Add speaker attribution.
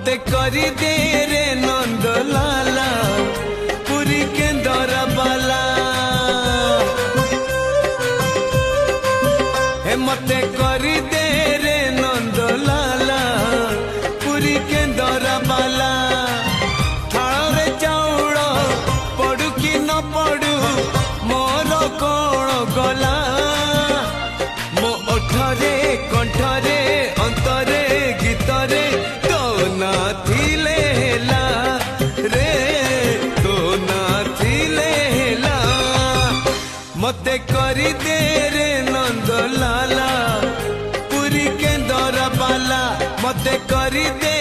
Speaker 1: मते करी दे रे नंद लाला पुरी केंदर बाला हे मते करी दे रे नंद लाला पुरी केंदर बाला थाल रे चाउल पड़ू कि न पड़ू मोर कौन गला मो ओठरे कंठरे अंतरे गीतरे तो ना थिले हेला रे तो ना थिले हेला मते करी दे रे नंद लाला पुरी केंदर बाला मते करी दे